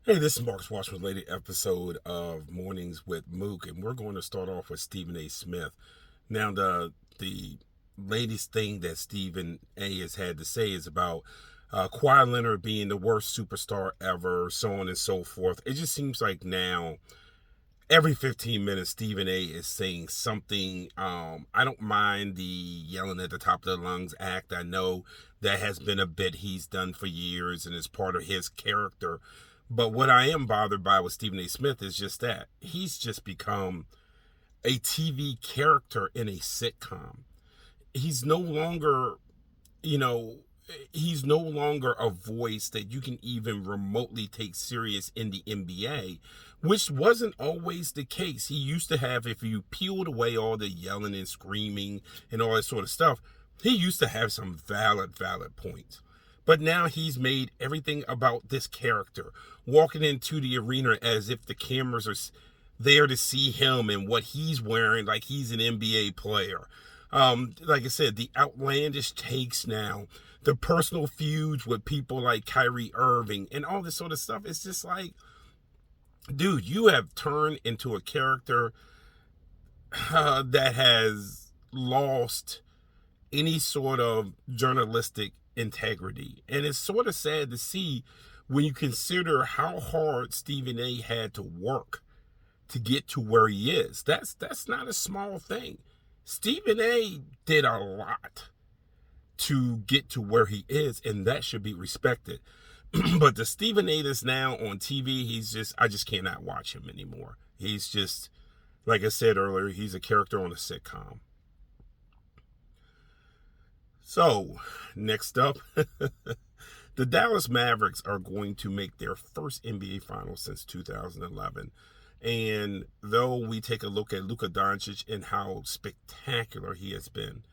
Hey, this is Mark's Watch related episode of Mornings with Mook, and we're going to start off with Stephen A. Smith. Now, the latest thing that Stephen A. has had to say is about Kawhi Leonard being the worst superstar ever, so on and so forth. It just seems like now every 15 minutes Stephen A is saying something. I don't mind the yelling at the top of the lungs act. I know that has been a bit he's done for years and is part of his character. But what I am bothered by with Stephen A Smith is just that he's just become a TV character in a sitcom. He's no longer, you know, he's no longer a voice that you can even remotely take serious in the NBA, which wasn't always the case. He used to have, if you peeled away all the yelling and screaming and all that sort of stuff, he used to have some valid points. But now he's made everything about this character, walking into the arena as if the cameras are there to see him and what he's wearing, like he's an NBA player. Like I said, the outlandish takes now, the personal feuds with people like Kyrie Irving and all this sort of stuff. It's just like, dude, you have turned into a character that has lost any sort of journalistic integrity. And it's sort of sad to see when you consider how hard Stephen A had to work to get to where he is. That's not a small thing. Stephen A did a lot to get to where he is, and that should be respected. But the Stephen A that's now on TV, I just cannot watch him anymore. He's just, like I said earlier, he's a character on a sitcom. So, next up, the Dallas Mavericks are going to make their first NBA Finals since 2011. And though we take a look at Luka Doncic and how spectacular he has been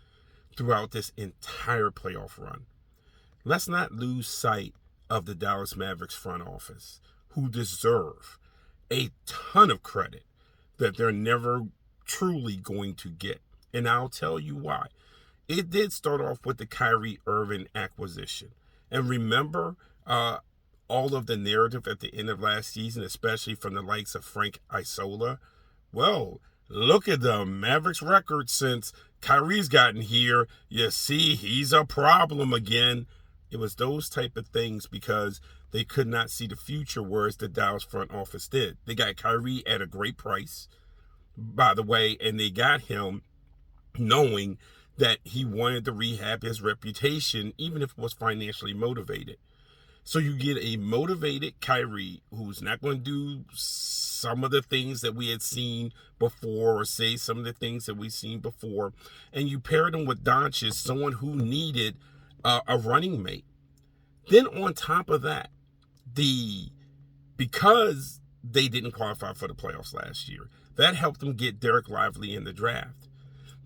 throughout this entire playoff run, let's not lose sight of the Dallas Mavericks front office, who deserve a ton of credit that they're never truly going to get. And I'll tell you why. It did start off with the Kyrie Irving acquisition. And remember all of the narrative at the end of last season, especially from the likes of Frank Isola? Well, look at the Mavericks record since Kyrie's gotten here. You see, he's a problem again. It was those type of things because they could not see the future, whereas the Dallas front office did. They got Kyrie at a great price, by the way, and they got him knowing that he wanted to rehab his reputation, even if it was financially motivated. So you get a motivated Kyrie who's not going to do some of the things that we had seen before or say some of the things that we've seen before. And you paired him with Doncic, someone who needed a running mate. Then on top of that, because they didn't qualify for the playoffs last year, that helped them get Derek Lively in the draft.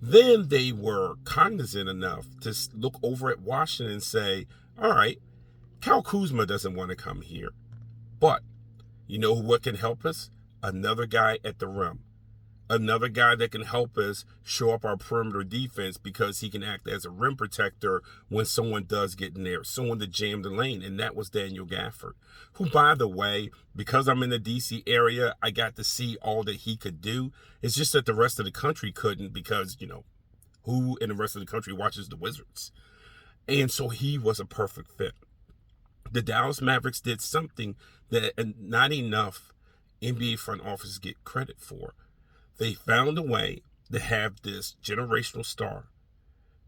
Then they were cognizant enough to look over at Washington and say, all right, Kyle Kuzma doesn't want to come here. But you know what can help us? Another guy at the rim. Another guy that can help us show up our perimeter defense because he can act as a rim protector when someone does get in there, someone to jam the lane, and that was Daniel Gafford, who, by the way, because I'm in the D.C. area, I got to see all that he could do. It's just that the rest of the country couldn't because, who in the rest of the country watches the Wizards? And so he was a perfect fit. The Dallas Mavericks did something that not enough NBA front offices get credit for. They found a way to have this generational star,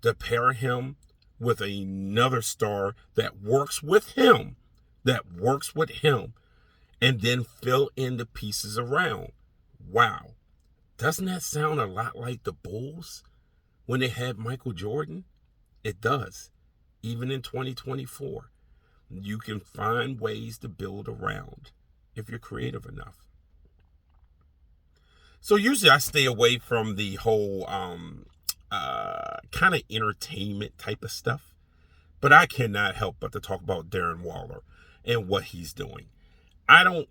to pair him with another star that works with him, and then fill in the pieces around. Wow. Doesn't that sound a lot like the Bulls when they had Michael Jordan? It does. Even in 2024, you can find ways to build around if you're creative enough. So usually I stay away from the whole kind of entertainment type of stuff. But I cannot help but to talk about Darren Waller and what he's doing. I don't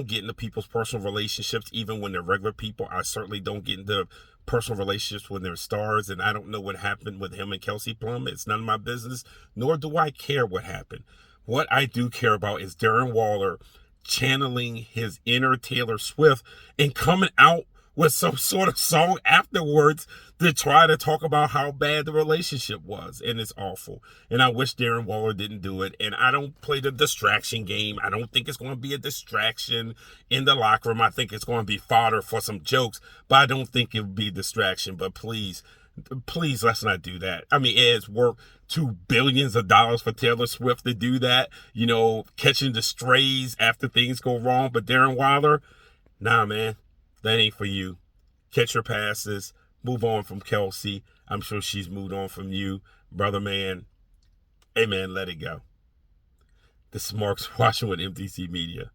get into people's personal relationships, even when they're regular people. I certainly don't get into personal relationships when they're stars, and I don't know what happened with him and Kelsey Plum. It's none of my business, nor do I care what happened. What I do care about is Darren Waller channeling his inner Taylor Swift and coming out with some sort of song afterwards to try to talk about how bad the relationship was. And it's awful. And I wish Darren Waller didn't do it. And I don't play the distraction game. I don't think it's going to be a distraction in the locker room. I think it's going to be fodder for some jokes, but I don't think it would be a distraction. But please, let's not do that. I mean, it's worth $2 billion for Taylor Swift to do that, catching the strays after things go wrong. But Darren Waller, nah, man, that ain't for you. Catch your passes. Move on from Kelsey. I'm sure she's moved on from you, brother, man. Hey, man, let it go. This is Mark's watching with MTC Media.